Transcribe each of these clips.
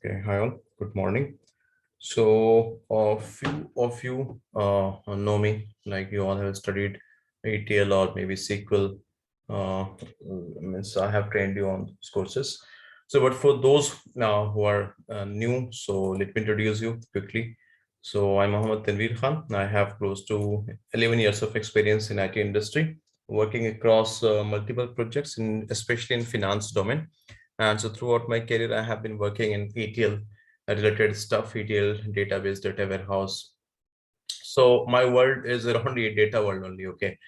Okay, hi all. Good morning. So, a few of you know me, like you all have studied ETL or maybe SQL. Means I have trained you on those courses. So, but for those now who are new, so let me introduce you quickly. So, I'm Mohammed Tanveer Khan. I have close to 11 years of experience in IT industry, working across multiple projects, especially in finance domain. And so throughout my career, I have been working in ETL related stuff, ETL, database, data warehouse. So my world is around the data world only. Okay.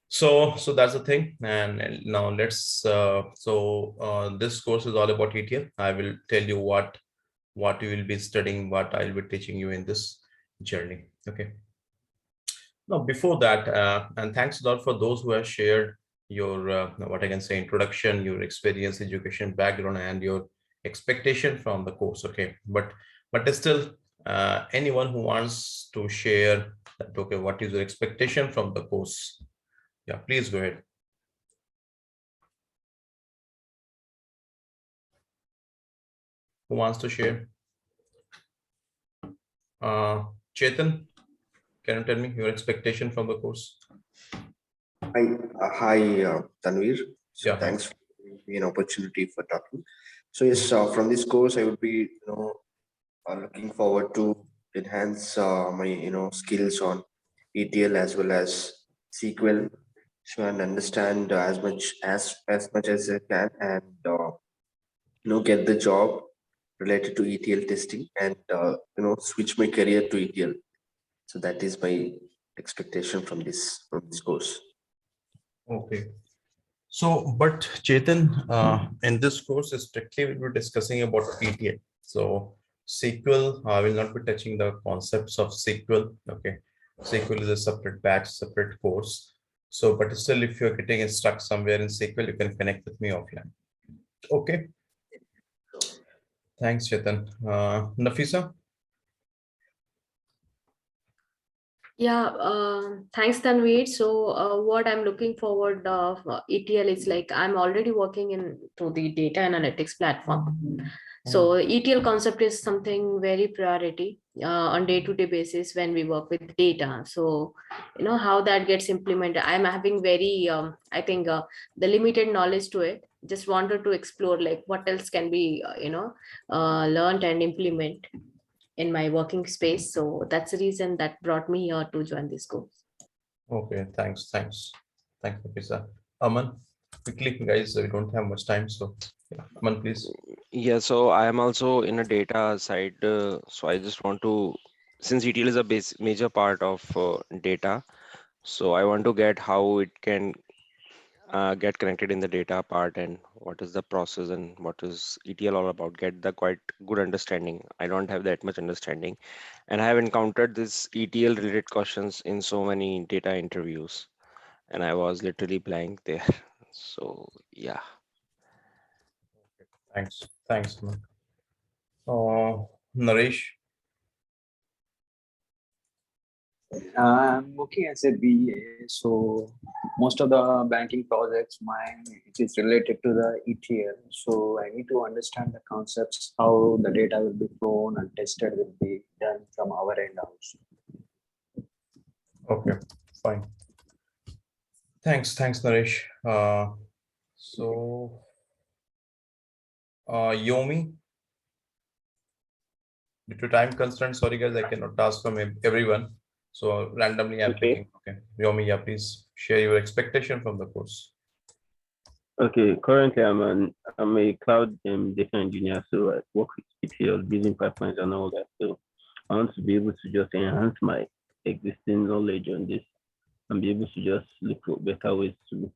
So that's the thing. And now this course is all about ETL. I will tell you what you will be studying, what I'll be teaching you in this journey. Okay. Now, before that, and thanks a lot for those who have shared your, what I can say, introduction, your experience, education background, and your expectation from the course. Okay, but still, anyone who wants to share that, okay, what is your expectation from the course? Yeah, please go ahead. Who wants to share? Uh, Chetan, can you tell me your expectation from the course? Hi, Tanvir. So Yeah, hi. thanks for giving me an opportunity for talking. So yes, from this course, I would be, looking forward to enhance my, skills on ETL as well as SQL, so and understand as much as I can, and get the job related to ETL testing, and switch my career to ETL. So that is my expectation from this course. Okay. So, but Chetan, in this course, strictly we'll be discussing about ETL. So, SQL, I will not be touching the concepts of SQL. Okay, SQL is a separate batch, separate course. So, but still, if you're getting stuck somewhere in SQL, you can connect with me offline. Okay, thanks, Chetan. Nafisa. Yeah, thanks, Tanveer. So, what I'm looking forward for ETL is like I'm already working in to the data analytics platform. So, ETL concept is something very priority on day-to-day basis when we work with data. So, how that gets implemented. I'm having very, I think, the limited knowledge to it. Just wanted to explore like what else can be, learned and implement in my working space. So that's the reason that brought me here to join this course. Okay, thanks, Nafisa. Aman, quickly, guys, we don't have much time, so yeah, Aman, please. Yeah, so I am also in a data side. So I just want to, since ETL is a major part of data, so I want to get how it can get connected in the data part and what is the process and what is ETL all about. Get the quite good understanding. I don't have that much understanding, and I have encountered this ETL related questions in so many data interviews, and I was literally blank there. So yeah. Thanks, Aman. Naresh. I'm working as a BA, so most of the banking projects mine it is related to the ETL. So I need to understand the concepts, how the data will be flown and tested will be done from our end also. Okay, fine. Thanks, Naresh. So, Yomi, due to time constraints, sorry guys, I cannot ask from everyone. So randomly I'm Okay. picking. Okay, Yomi, yeah, please share your expectation from the course. Okay. Currently, I'm a cloud data engineer, so I work with ETL, building pipelines and all that. So I want to be able to just enhance my existing knowledge on this and be able to just look for better ways to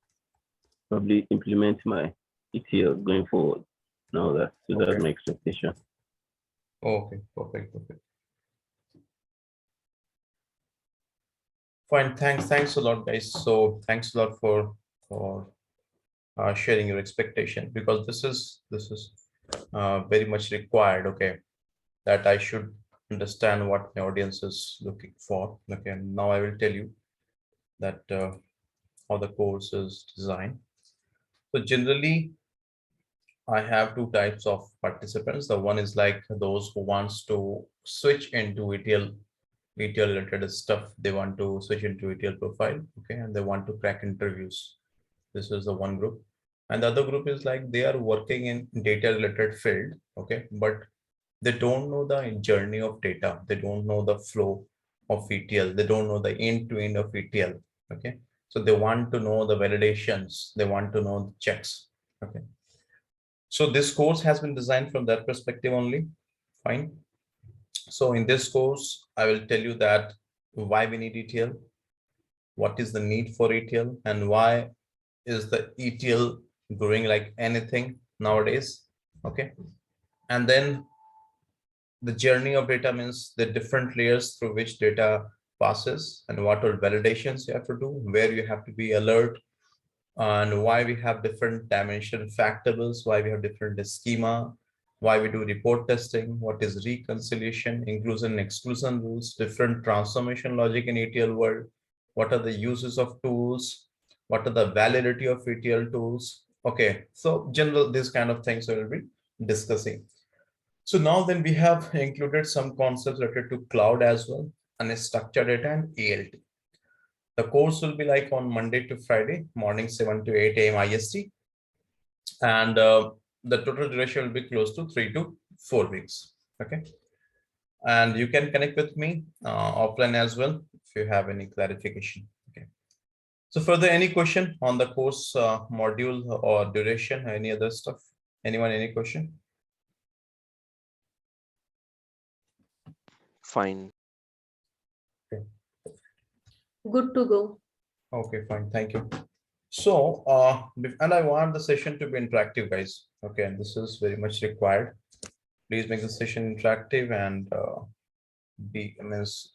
probably implement my ETL going forward and all that. So that's Okay. my expectation. Okay, perfect. Fine, thanks a lot, guys. So thanks a lot for sharing your expectation, because this is very much required. Okay, that I should understand what my audience is looking for. Okay, and now I will tell you that how the course is designed. So generally, I have two types of participants. The one is like those who wants to switch into ETL related stuff. They want to switch into ETL profile, okay, and they want to crack interviews. This is the one group. And the other group is like they are working in data related field, okay, but they don't know the journey of data. They don't know the flow of ETL. They don't know the end to end of ETL, okay. So they want to know the validations. They want to know the checks, okay. So this course has been designed from that perspective only. Fine. So in this course, I will tell you that why we need ETL, what is the need for ETL, and why is the ETL growing like anything nowadays. Okay. And then the journey of data means the different layers through which data passes and what are validations you have to do, where you have to be alert, and why we have different dimension factables, why we have different schema, why we do report testing, what is reconciliation, inclusion and exclusion rules, different transformation logic in ETL world, what are the uses of tools, what are the validity of ETL tools. Okay, so general, these kind of things we will be discussing. So now then we have included some concepts related to cloud as well, and structured data and ELT. The course will be like on Monday to Friday, morning 7 to 8 a.m. IST. And the total duration will be close to 3 to 4 weeks. Okay. And you can connect with me offline as well if you have any clarification. Okay. So further, any question on the course module or duration, any other stuff? Anyone, any question? Fine. Good to go. Okay, fine. Thank you. So, and I want the session to be interactive, guys. Okay, and this is very much required. Please make the session interactive and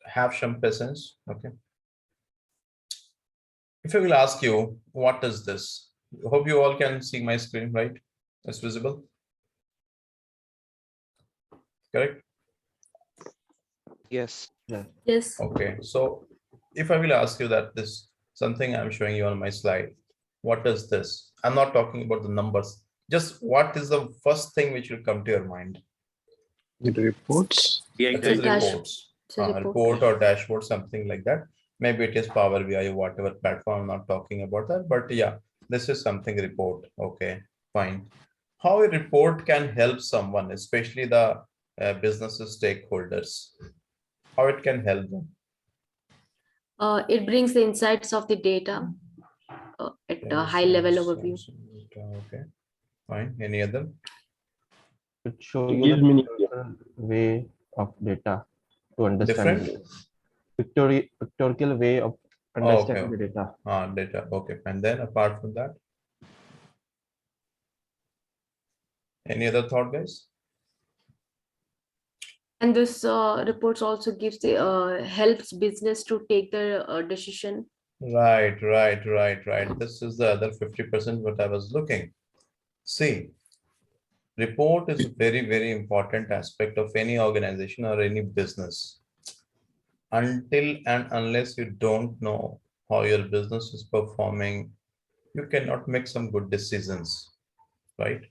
have some presence. Okay. If I will ask you, what is this? Hope you all can see my screen, right? It's visible. Correct? Yes. Yes. Okay. So if I will ask you that this something I'm showing you on my slide, what is this? I'm not talking about the numbers. Just what is the first thing which will come to your mind? The reports. It a is dash. reports, It's a report. report or dashboard, something like that. Maybe it is Power BI or whatever platform. I'm not talking about that, but yeah, this is something report. Okay, fine. How a report can help someone, especially the business stakeholders, how it can help them. It brings the insights of the data at a high level overview. Okay, fine. Any other? It show It you gives the me pictorial way of data to understand Different? pictorial way of Okay. understanding the data. Data. Okay, and then apart from that, any other thought, guys? And this reports also gives the helps business to take the decision. Right. This is the other 50% what I was looking. See, report is a very, very important aspect of any organization or any business. Until and unless you don't know how your business is performing, you cannot make some good decisions, right?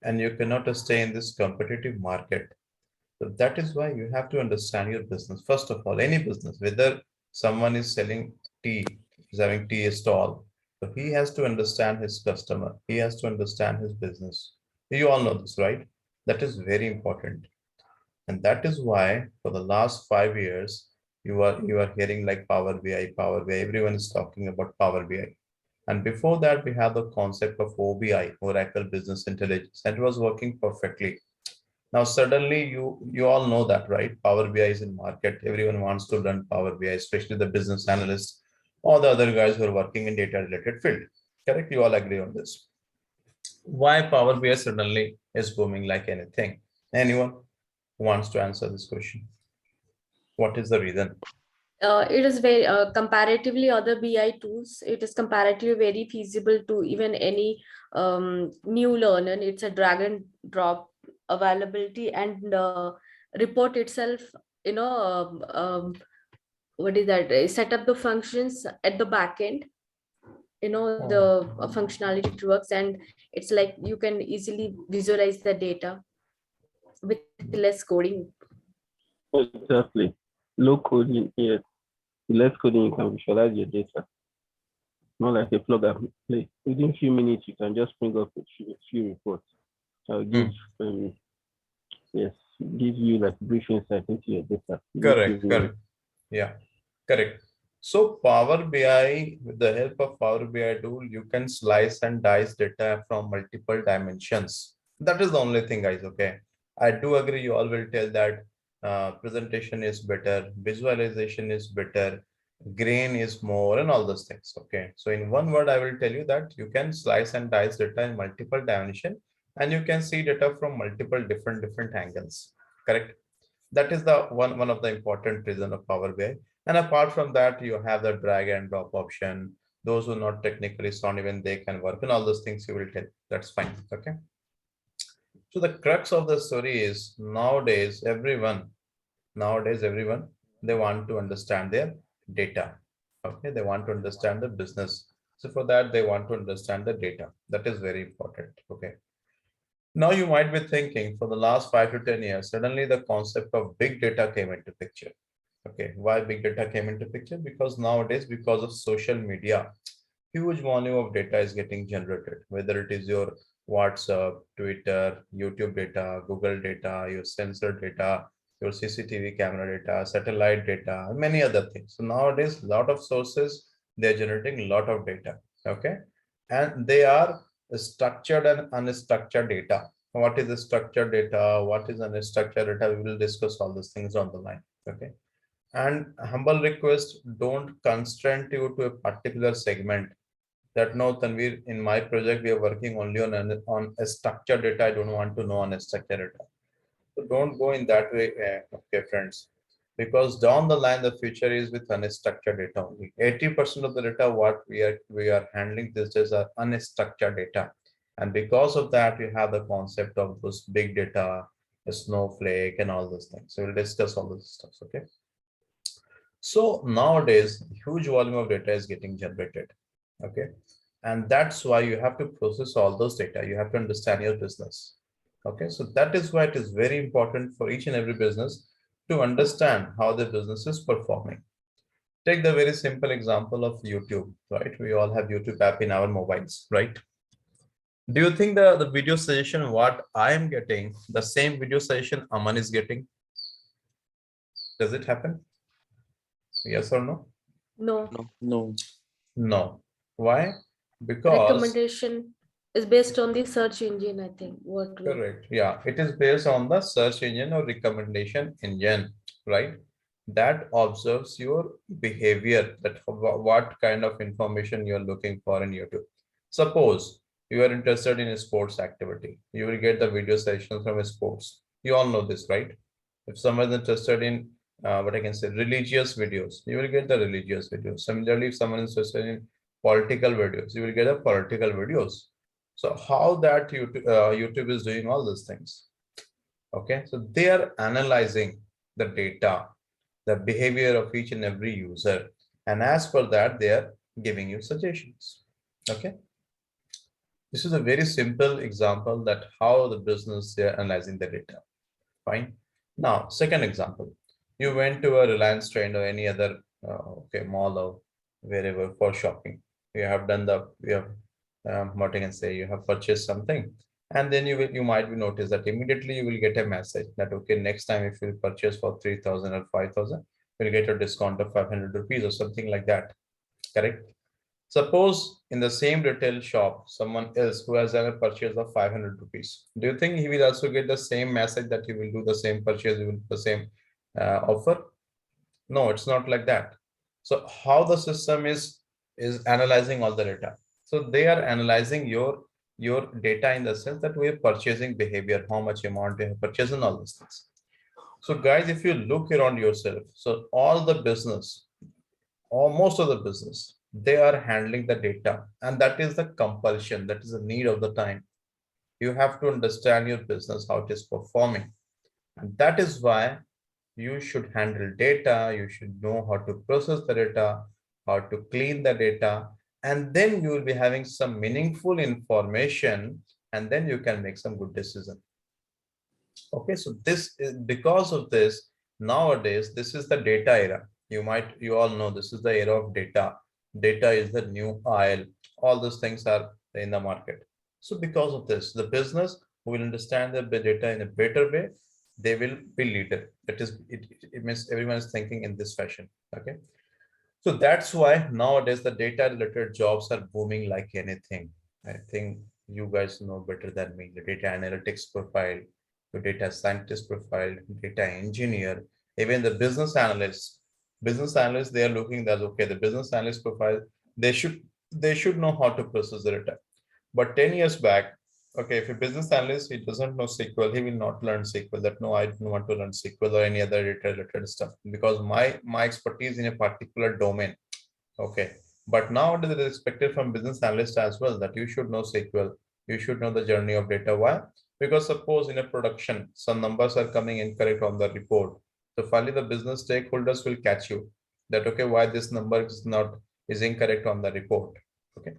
And you cannot stay in this competitive market. So that is why you have to understand your business. First of all, any business, whether someone is selling tea, is having tea stall, so he has to understand his customer. He has to understand his business. You all know this, right? That is very important. And that is why for the last 5 years, you are hearing like Power BI, Power BI. Everyone is talking about Power BI. And before that, we have the concept of OBI, Oracle Business Intelligence, that was working perfectly. Now suddenly you all know that, right? Power BI is in market. Everyone wants to learn Power BI, especially the business analysts or the other guys who are working in data related field. Correct? You all agree on this. Why Power BI suddenly is booming like anything? Anyone who wants to answer this question? What is the reason? It is very comparatively other BI tools. It is comparatively very feasible to even any new learner. It's a drag and drop availability, and report itself. You know, what is that? Set up the functions at the back end, the functionality it works, and it's like you can easily visualize the data with less coding. Exactly. Low coding, yes. Less coding, you can visualize your data. Not like a plug and play. Within few minutes, you can just bring up a few reports. I'll give, yes, give you like brief insight into your data. Correct, correct. Yeah, correct. So Power BI, with the help of Power BI tool, you can slice and dice data from multiple dimensions. That is the only thing, guys. Okay. I do agree. You all will tell that presentation is better, visualization is better, grain is more, and all those things. Okay. So in one word, I will tell you that you can slice and dice data in multiple dimension, and you can see data from multiple different angles. Correct. That is the one of the important reason of Power BI. And apart from that, you have the drag and drop option. Those who are not technically sound, even they can work, and all those things you will tell. That's fine. Okay. So the crux of the story is nowadays everyone, they want to understand their data. Okay, they want to understand the business. So for that, they want to understand the data. That is very important. Okay. Now you might be thinking, for the last 5 to 10 years, suddenly the concept of big data came into picture. Okay, why big data came into picture? Because nowadays, because of social media, huge volume of data is getting generated, whether it is your WhatsApp, Twitter, YouTube data, Google data, your sensor data, your CCTV camera data, satellite data, and many other things. So nowadays, a lot of sources, they're generating a lot of data. Okay, and they are structured and unstructured data. What is the structured data? What is unstructured data? We will discuss all these things on the line. Okay. And humble request, don't constrain you to a particular segment. That no, Tanvir, in my project, we are working only on a structured data. I don't want to know unstructured data. So don't go in that way, okay, friends. Because down the line, the future is with unstructured data only. 80% of the data what we are handling these days are unstructured data. And because of that, you have the concept of those big data, a snowflake, and all those things. So we'll discuss all those stuff. Okay. So nowadays, huge volume of data is getting generated. Okay. And that's why you have to process all those data. You have to understand your business. Okay. So that is why it is very important for each and every business to understand how the business is performing. Take the very simple example of YouTube, right? We all have YouTube app in our mobiles, right? Do you think the video suggestion what I am getting, the same video suggestion Aman is getting? Does it happen? Yes or no? No. No. No. Why? Because Recommendation is based on the search engine, I think. What we correct. Yeah, it is based on the search engine or recommendation engine, right? That observes your behavior, that what kind of information you're looking for in YouTube. Suppose you are interested in a sports activity, you will get the video sessions from sports. You all know this, right? If someone is interested in what I can say, religious videos, you will get the religious videos. Similarly, if someone is interested in political videos, you will get the political videos. So how that YouTube is doing all those things? Okay, so they are analyzing the data, the behavior of each and every user, and as per that, they are giving you suggestions. Okay, this is a very simple example that how the business they are analyzing the data. Fine. Now, second example, you went to a Reliance Trend or any other okay mall or wherever for shopping. You have done the you have what I can say, you have purchased something, and then you might be noticed that immediately you will get a message that okay, next time if you purchase for 3,000 or 5,000, you'll get a discount of 500 rupees or something like that. Correct. Suppose in the same retail shop, someone else who has done a purchase of 500 rupees. Do you think he will also get the same message that you will do the same purchase, you will do the same offer? No, it's not like that. So how the system is analyzing all the data? So they are analyzing your data in the sense that we are purchasing behavior, how much amount you have purchased and all these things. So guys, if you look around yourself, so all the business or most of the business, they are handling the data, and that is the compulsion, that is the need of the time. You have to understand your business, how it is performing, and that is why you should handle data. You should know how to process the data, how to clean the data, and then you will be having some meaningful information, and then you can make some good decision. Okay, so this is because of this, nowadays, this is the data era. You all know this is the era of data. Data is the new oil. All those things are in the market. So because of this, the business who will understand the data in a better way, they will be leader. That is, it means everyone is thinking in this fashion. Okay. So that's why nowadays the data related jobs are booming like anything. I think you guys know better than me. The data analytics profile, the data scientist profile, data engineer, even the business analysts. Business analysts, they are looking that okay, the business analyst profile, they should know how to process the data. But 10 years back, okay, if a business analyst he doesn't know SQL, he will not learn SQL. That no, I don't want to learn SQL or any other data related stuff because my expertise in a particular domain. Okay. But now it is expected from business analyst as well that you should know SQL. You should know the journey of data. Why? Because suppose in a production, some numbers are coming incorrect on the report. So finally the business stakeholders will catch you that okay, why this number is incorrect on the report. Okay.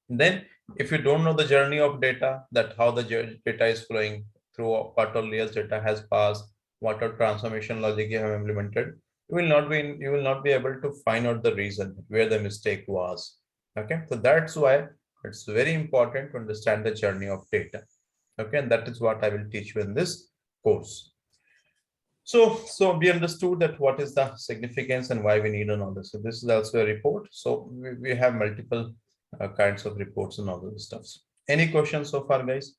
Then, if you don't know the journey of data, that how the data is flowing through what all layers data has passed, what all transformation logic you have implemented, you will not be able to find out the reason where the mistake was. Okay, so that's why it's very important to understand the journey of data. Okay, and that is what I will teach you in this course. So we understood that what is the significance and why we need an order. So this is also a report. So we have multiple kinds of reports and all those stuffs. Any questions so far, guys?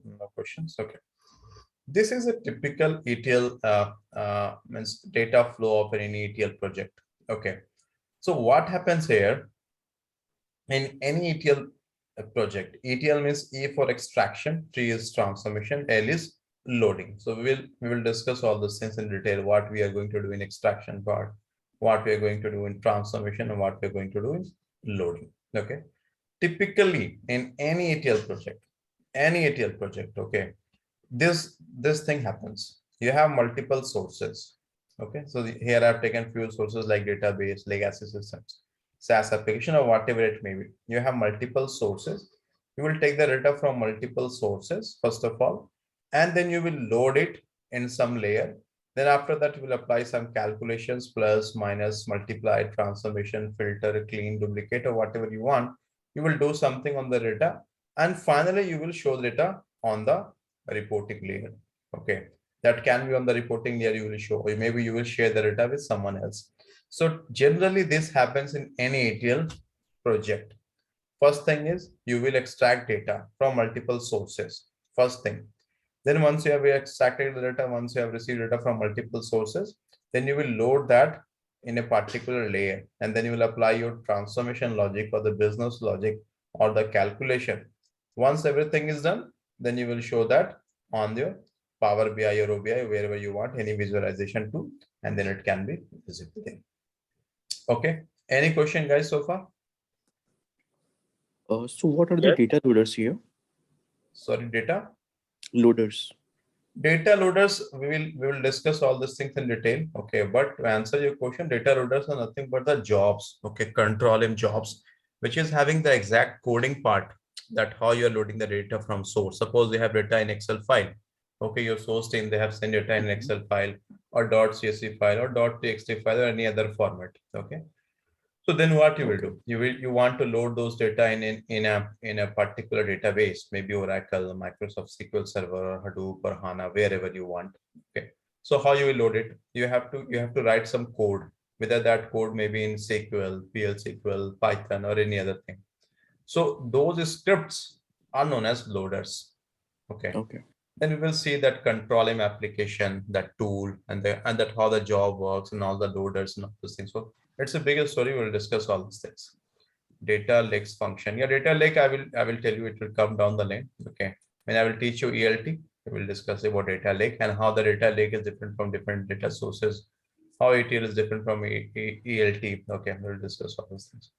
No questions. Okay. This is a typical ETL means data flow of any ETL project. Okay. So what happens here in any ETL project? ETL means E for extraction, T is transformation, L is loading. So we will discuss all those things in detail, what we are going to do in extraction part, what we are going to do in transformation, and what we are going to do in loading. Okay. Typically in any ETL project, okay, this thing happens. You have multiple sources. Okay, so here I've taken few sources like database, legacy systems, SaaS application, or whatever it may be. You have multiple sources. You will take the data from multiple sources first of all, and then you will load it in some layer. Then after that, you will apply some calculations, plus, minus, multiply, transformation, filter, clean, duplicate, or whatever you want. You will do something on the data, and finally you will show the data on the reporting layer. Okay, that can be on the reporting layer you will show, or maybe you will share the data with someone else. So generally this happens in any ETL project. First thing is you will extract data from multiple sources. First thing. Then once you have extracted the data, once you have received data from multiple sources, then you will load that in a particular layer, and then you will apply your transformation logic or the business logic or the calculation. Once everything is done, then you will show that on your Power BI or OBI, wherever you want any visualization tool, and then it can be visible. Okay. Any question, guys, so far? So what are the Yes. data loaders here? Sorry, data. Loaders. Data loaders, we will discuss all these things in detail. Okay, but to answer your question, data loaders are nothing but the jobs. Okay, control M jobs, which is having the exact coding part, that how you're loading the data from source. Suppose they have data in Excel file. Okay, your source team, they have sent data in Excel file or .csv file or .txt file or any other format. Okay. So then what you will do? You want to load those data in a particular database, maybe Oracle, Microsoft SQL Server, or Hadoop or HANA, wherever you want. Okay. So how you will load it? You have to write some code, whether that code may be in SQL, PL SQL, Python, or any other thing. So those scripts are known as loaders. Okay. Okay. Then we will see that control M application, that tool, and that how the job works and all the loaders and all those things. So it's a bigger story. We'll discuss all these things. Data lakes function. Yeah, data lake. I will tell you, it will come down the lane. Okay. When I will teach you ELT, we will discuss about data lake and how the data lake is different from different data sources. How ETL is different from ELT. Okay, we'll discuss all those things.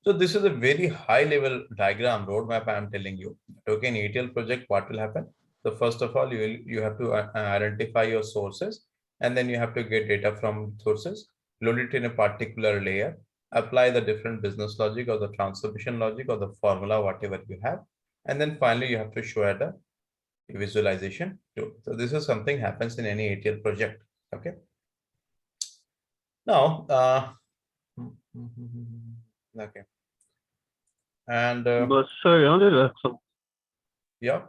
So this is a very high level diagram roadmap I am telling you. Okay, in ETL project, what will happen? So first of all, you have to identify your sources, and then you have to get data from sources. load it in a particular layer, apply the different business logic or the transformation logic or the formula, whatever you have. And then finally, you have to show at a visualization too. So this is something happens in any ETL project. Okay. Now, okay. And But sorry, I wanted to ask some. yeah.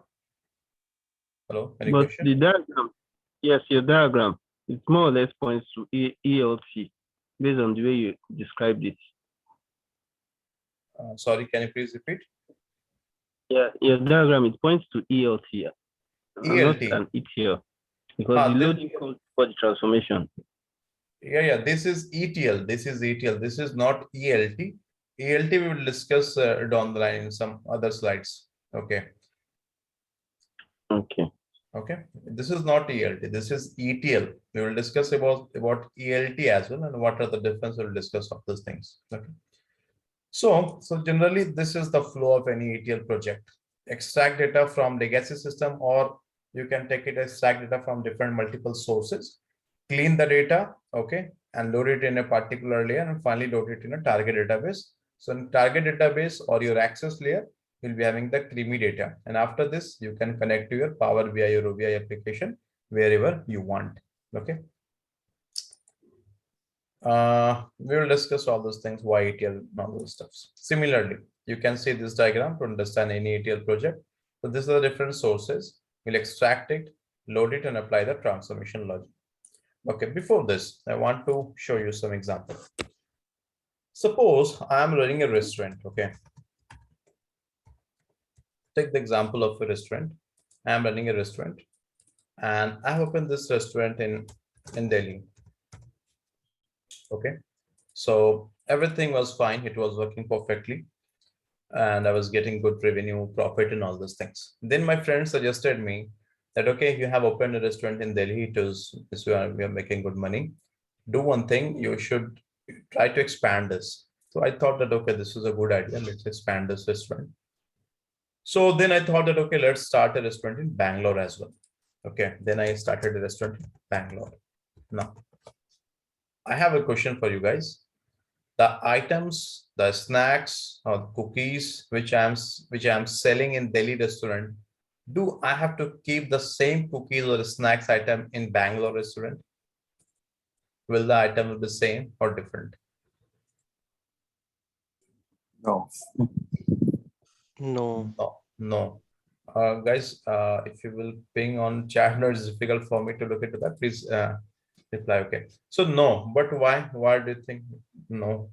Hello, any But question? the diagram, yes, your diagram, it more or less points to ELT based on the way you described it. Sorry, can you please repeat? Yeah, your diagram, it points to ELT and not ELT. an ETL because the loading comes for the transformation. Yeah, this is ETL. This is ETL. This is not ELT. ELT we will discuss down the line in some other slides. Okay. Okay. Okay. This is not ELT. This is ETL. We will discuss about ELT as well and what are the difference. We'll discuss of those things. Okay. So generally, this is the flow of any ETL project. Extract data from legacy system, or you can take it as extract data from different multiple sources, clean the data, okay, and load it in a particular layer, and finally load it in a target database. So in target database or your access layer, you'll be having the creamy data. And after this, you can connect to your Power BI or OBI application wherever you want. Okay. We will discuss all those things, why ETL and all those stuff. Similarly, you can see this diagram to understand any ETL project. So these are the different sources. We'll extract it, load it, and apply the transformation logic. Okay, before this, I want to show you some example. Suppose I am running a restaurant, okay. Take the example of a restaurant. I am running a restaurant and I have opened this restaurant in Delhi. Okay, so everything was fine. It was working perfectly. And I was getting good revenue, profit, and all those things. Then my friend suggested me that, okay, you have opened a restaurant in Delhi, we are making good money. Do one thing, you should try to expand this. So I thought that, okay, this is a good idea. Let's expand this restaurant. So then I thought that, okay, let's start a restaurant in Bangalore as well. Okay, then I started a restaurant in Bangalore. Now, I have a question for you guys. The items, the snacks or cookies which I'm selling in Delhi restaurant, do I have to keep the same cookies or snacks item in Bangalore restaurant? Will the item be the same or different? No. No. No. Guys, if you will ping on chat, no, it's difficult for me to look into that. Please reply. Okay. So no, but why? Why do you think no?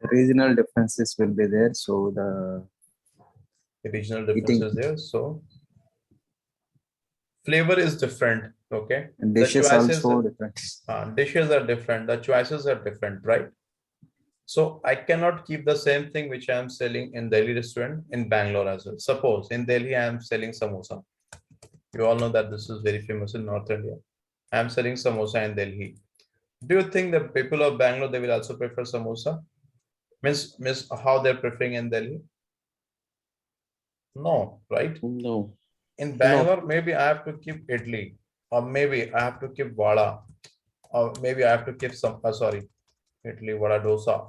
The regional differences will be there. So the Regional differences there. So flavor is different. Okay. The dishes choices, also different. dishes are different. The choices are different, right? So I cannot keep the same thing which I am selling in Delhi restaurant in Bangalore as well. Suppose in Delhi I am selling samosa. You all know that this is very famous in North India. I am selling samosa in Delhi. Do you think the people of Bangalore, they will also prefer samosa? Means how they're preferring in Delhi? No, right? No. In No. Bangalore, maybe I have to keep idli, or maybe I have to keep vada, or maybe I have to keep some, idli, vada, dosa,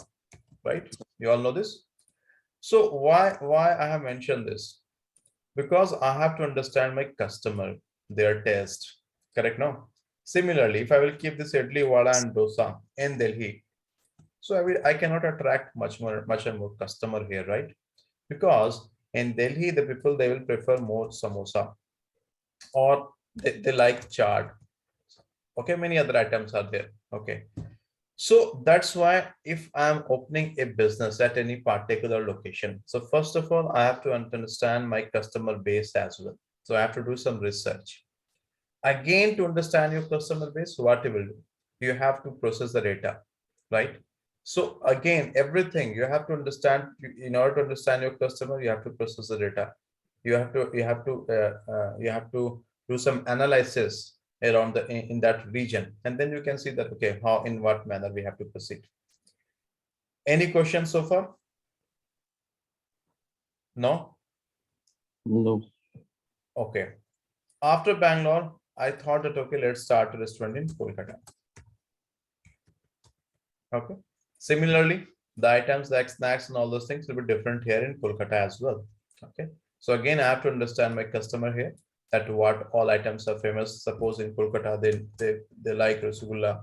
right? You all know this. So why I have mentioned this? Because I have to understand my customer, their taste, correct? No. Similarly, if I will keep this idli, vada, and dosa in Delhi, so I cannot attract much and more customer here, right? Because in Delhi, the people, they will prefer more samosa, or they like chaat. Okay, many other items are there. Okay, so that's why if I'm opening a business at any particular location, so first of all, I have to understand my customer base as well. So I have to do some research. Again, to understand your customer base, what you will do? You have to process the data, right? So again, everything you have to understand. In order to understand your customer, you have to process the data. You have to do some analysis around in that region, and then you can see that, okay, how, in what manner we have to proceed. Any questions so far? No. No. Okay. After Bangalore, I thought that, okay, let's start a restaurant in Kolkata. Okay. Similarly, the items like snacks and all those things will be different here in Kolkata as well. Okay. So again, I have to understand my customer here that what all items are famous. Suppose in Kolkata, they like Rasgulla,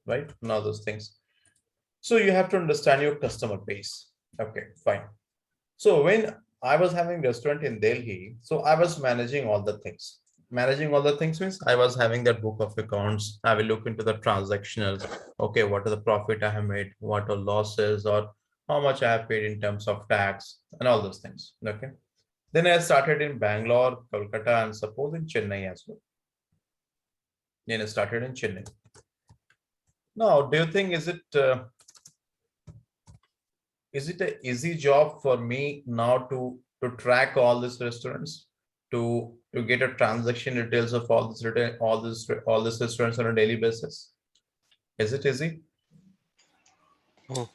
right? And all those things. So you have to understand your customer base. Okay, fine. So when I was having restaurant in Delhi, so I was managing all the things. Managing all the things means I was having that book of accounts. I will look into the transactionals. Okay, what are the profit I have made? What are losses or how much I have paid in terms of tax and all those things. Okay. Then I started in Bangalore, Kolkata, and suppose in Chennai as well. Then I started in Chennai. Now, do you think is it an easy job for me now to track all these restaurants to get a transaction details of all this retail all these restaurants on a daily basis? Is it easy? Oh,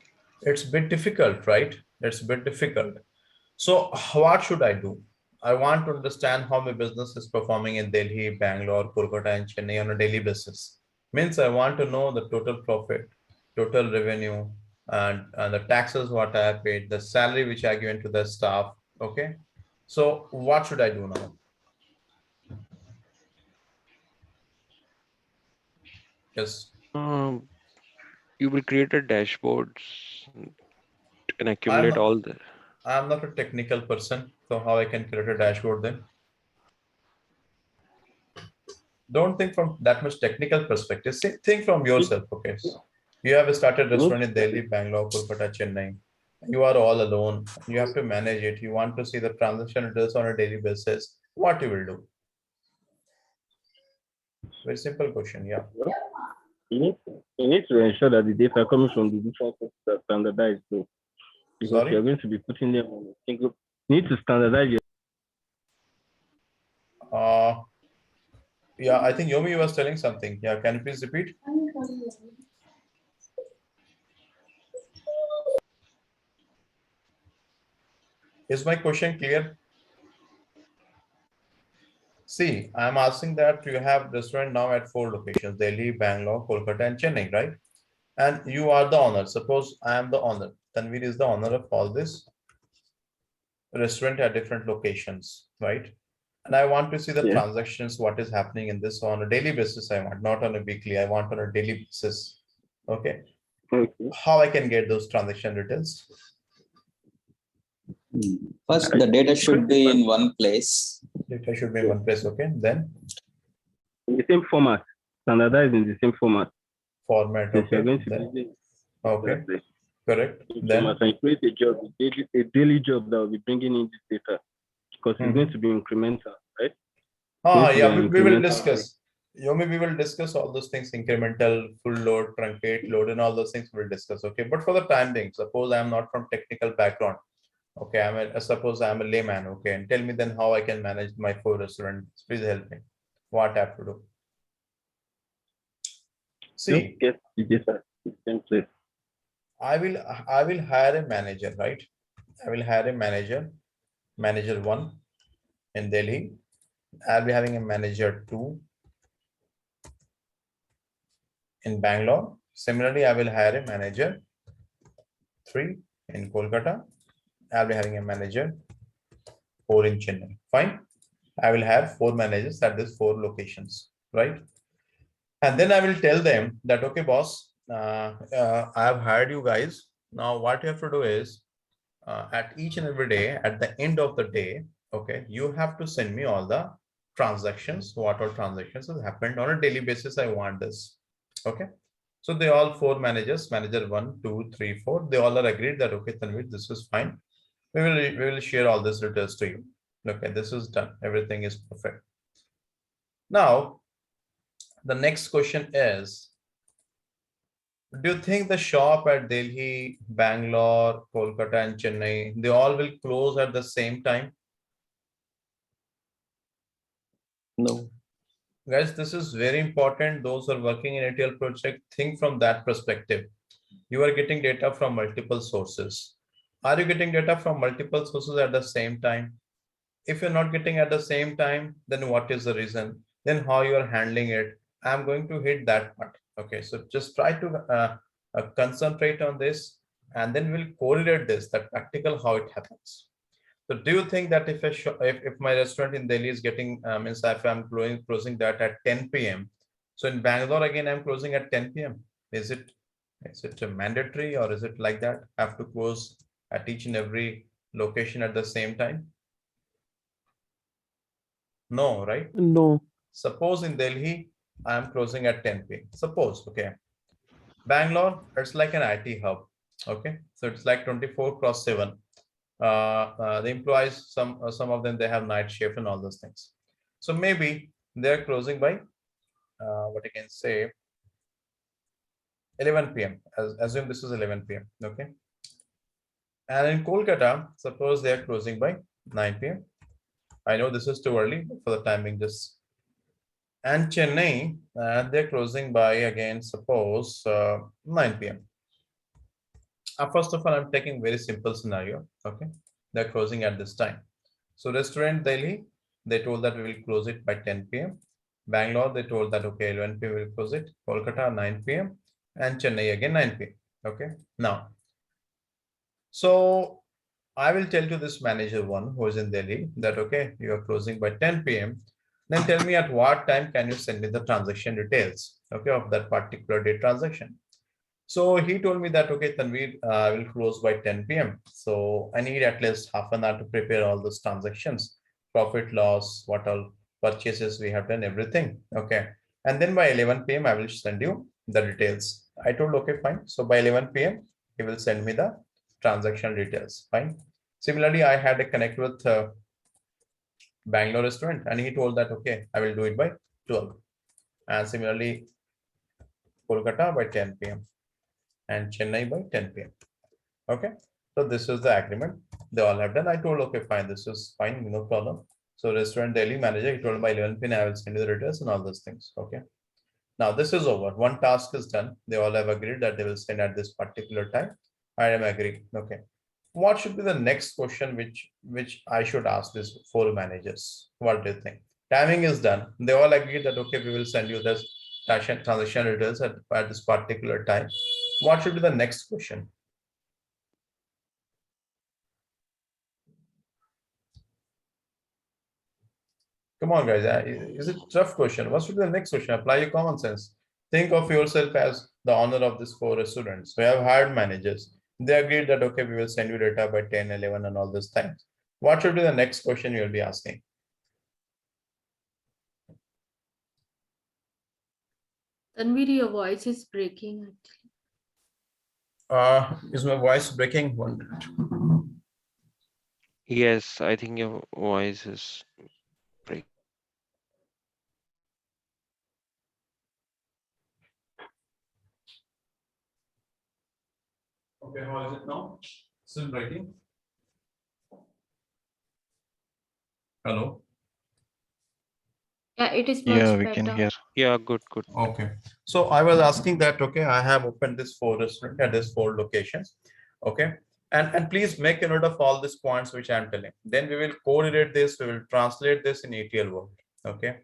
It's a bit difficult, right? It's a bit difficult. So what should I do? I want to understand how my business is performing in Delhi, Bangalore, Kolkata, and Chennai on a daily basis. Means I want to know the total profit, total revenue, and the taxes what I have paid, the salary which I given to the staff. Okay. So what should I do now? Yes. um, you will create a dashboards and I'm accumulate all the. I'm not a technical person, so how I can create a dashboard then? Don't think from that much technical perspective. Think from yourself. Okay. You have started restaurant in Delhi, Bangalore, Kolkata, Chennai. You are all alone. You have to manage it. You want to see the transaction details on a daily basis. What you will do? Very simple question. Yeah. You need to ensure that the data coming from the different sources are standardized too, because Sorry. you're going to be putting them on a single. You need to standardize your. Uh, yeah. I think Yomi was telling something. Yeah. Can you please repeat? Is my question clear? See, I'm asking that you have restaurant now at 4 locations: Delhi, Bangalore, Kolkata, and Chennai, right? And you are the owner. Suppose I am the owner. Tanvir is the owner of all this restaurant at different locations, right? And I want to see the Yeah. transactions, what is happening in this on a daily basis. I want, not on a weekly. I want on a daily basis. Okay. Okay. How I can get those transaction details? First, the data should be in one place. Data should be in one place. Okay. Then In the same format, standardized in the same format. format. Since you're Okay. going to Then, be okay. exactly. Correct. Then And create a job, a daily job that will be bringing in this data, because it's going to be incremental, right? yeah, we will incremental. discuss. Yomi, we will discuss all those things: incremental, full load, truncate load, and all those things we'll discuss. Okay. But for the time being, suppose I'm not from technical background. Okay, suppose I'm a layman. Okay, and tell me then how I can manage my 4 restaurants. Please help me. What I have to do? See, Just get the data in the same place. I will hire a manager, right? I will hire a manager, manager 1 in Delhi. I'll be having a manager 2 in Bangalore. Similarly, I will hire a manager 3 in Kolkata. I'll be having a manager 4 in Chennai. Fine. I will have 4 managers at these 4 locations, right? And then I will tell them that, okay, boss, I have hired you guys. Now, what you have to do is at each and every day, at the end of the day, okay, you have to send me all the transactions, what all transactions has happened on a daily basis. I want this. Okay. So they all 4 managers, manager 1, 2, 3, 4, they all are agreed that, okay, Tanvir, this is fine. We will share all these details to you. Okay, this is done. Everything is perfect. Now, the next question is, do you think the shop at Delhi, Bangalore, Kolkata, and Chennai, they all will close at the same time? No. Guys, this is very important. Those who are working in ETL project, think from that perspective. You are getting data from multiple sources. Are you getting data from multiple sources at the same time? If you're not getting at the same time, then what is the reason? Then how you are handling it? I'm going to hit that part. Okay, so just try to concentrate on this, and then we'll correlate this, that practical how it happens. So do you think that if my restaurant in Delhi is getting means if I'm closing that at 10 p.m. so in Bangalore again I'm closing at 10 p.m. Is it a mandatory, or is it like that? I have to close at each and every location at the same time? No, right? No. Suppose in Delhi I am closing at 10 p.m. Suppose, okay. Bangalore, it's like an IT hub. Okay, so it's like 24/7. The employees, some of them, they have night shift and all those things. So maybe they're closing by what I can say 11 p.m. Assume this is 11 p.m. Okay, and in Kolkata, suppose they are closing by 9 p.m. I know this is too early, but for the timing, just and Chennai, they're closing by again, suppose 9 p.m. First of all, I'm taking very simple scenario. Okay, they're closing at this time. So restaurant Delhi, they told that we will close it by 10 p.m. Bangalore, they told that okay, 11 p.m. we'll close it. Kolkata 9 p.m. and Chennai again 9 p.m. Okay. Now, so I will tell to this manager one who is in Delhi that okay, you are closing by 10 p.m. Then tell me at what time can you send me the transaction details, okay, of that particular day transaction. So he told me that, okay, Tanveer, will close by 10 p.m. So I need at least half an hour to prepare all those transactions, profit loss, what all purchases we have done, everything. Okay. And then by 11 p.m., I will send you the details. I told, okay, fine. So by 11 p.m., he will send me the transaction details. Fine. Similarly, I had a connect with Bangalore restaurant, and he told that, okay, I will do it by 12. And similarly, Kolkata by 10 p.m. and Chennai by 10 p.m. Okay, so this is the agreement they all have done. I told, okay, fine, this is fine, no problem. So restaurant daily manager, he told by 11 p.m. I will send you the details and all those things. Okay, now this is over. One task is done. They all have agreed that they will send at this particular time. I am agree. Okay, what should be the next question which I should ask these four managers? What do you think? Timing is done. They all agree that okay, we will send you this transaction details at this particular time. What should be the next question? Come on, guys. Is it tough question? What should be the next question? Apply your common sense. Think of yourself as the owner of these four students. We have hired managers. They agreed that, okay, we will send you data by 10, 11 and all those things. What should be the next question you will be asking? Tanvir, your voice is breaking. Is my voice breaking? 1 minute. Yes, I think your voice is break. Okay, how is it now? Still breaking? Hello? Yeah, it is Yeah, much we can better. hear. Yeah, good, good. Okay. So I was asking that, okay, I have opened this four restaurant at this four locations. Okay. And please make a note of all these points which I'm telling. Then we will correlate this, we will translate this in ETL world. Okay.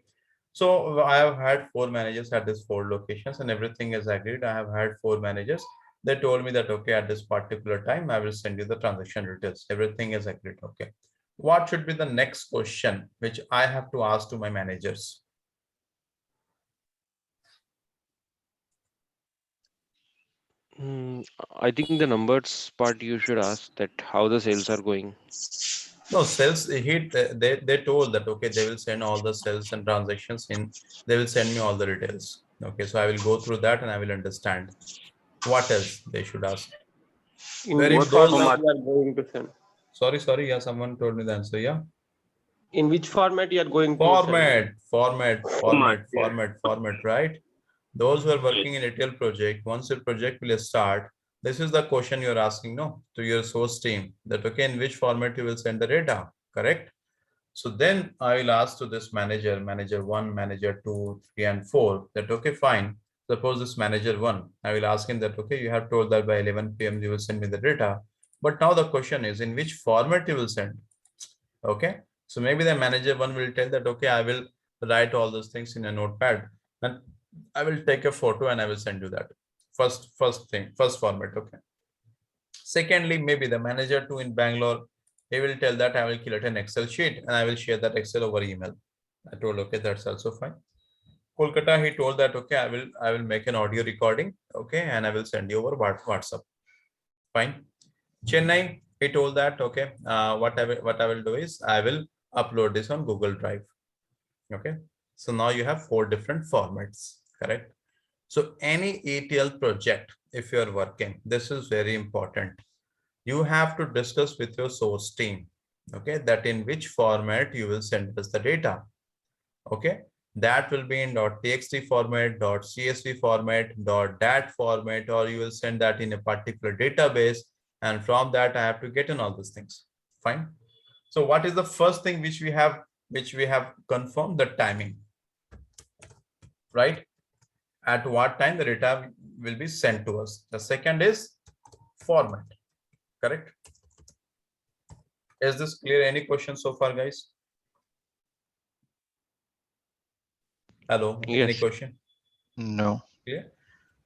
So I have had four managers at these four locations and everything is agreed. I have had four managers. They told me that, okay, at this particular time, I will send you the transaction details. Everything is agreed. Okay. What should be the next question which I have to ask to my managers? I think the numbers part you should ask that how the sales are going. No, sales, they told that, okay, they will send all the sales and transactions in, they will send me all the details. Okay, so I will go through that and I will understand what else they should ask. In Where what if those, format you are going to send? sorry, yeah, someone told me the answer, yeah. In which format you are going to send? Format, yeah. Format, right? Those who are working in ETL project, once your project will start, this is the question you're asking, no, to your source team that, okay, in which format you will send the data, correct? So then I will ask to this manager, manager one, manager two, three, and four, that okay, fine. Suppose this manager one, I will ask him that, okay, you have told that by 11 p.m. you will send me the data. But now the question is in which format you will send. Okay. So maybe the manager one will tell that, okay, I will write all those things in a notepad and I will take a photo and I will send you that. First format. Okay. Secondly, maybe the manager too in Bangalore, he will tell that I will create an Excel sheet and I will share that Excel over email. I told, okay, that's also fine. Kolkata, he told that, okay, I will make an audio recording, okay, and I will send you over WhatsApp. Fine. Chennai, he told that, okay, what I will do is I will upload this on Google Drive. Okay. So now you have 4 different formats, correct? So any ETL project, if you are working, this is very important. You have to discuss with your source team, okay, that in which format you will send us the data. Okay, that will be in .txt format, .csv format, .dat format, or you will send that in a particular database, and from that I have to get in all these things. Fine. So what is the first thing which we have confirmed? The timing, right? At what time the data will be sent to us. The second is format, correct? Is this clear? Any questions so far, guys? Hello, any Yes. question? No. Yeah.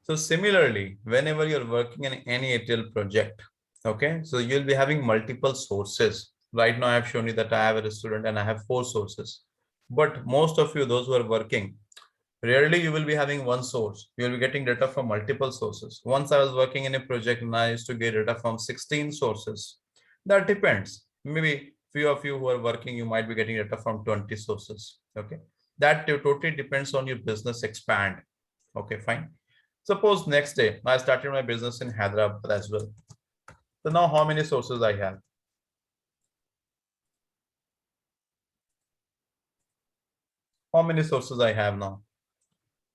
So similarly, whenever you're working in any ETL project, okay, so you'll be having multiple sources. Right now, I have shown you that I have a restaurant and I have 4 sources. But most of you, those who are working, rarely you will be having one source. You will be getting data from multiple sources. Once I was working in a project and I used to get data from 16 sources. That depends. Maybe few of you who are working, you might be getting data from 20 sources. Okay. That totally depends on your business expand. Okay, fine. Suppose next day I started my business in Hyderabad as well. So now how many sources I have? How many sources I have now?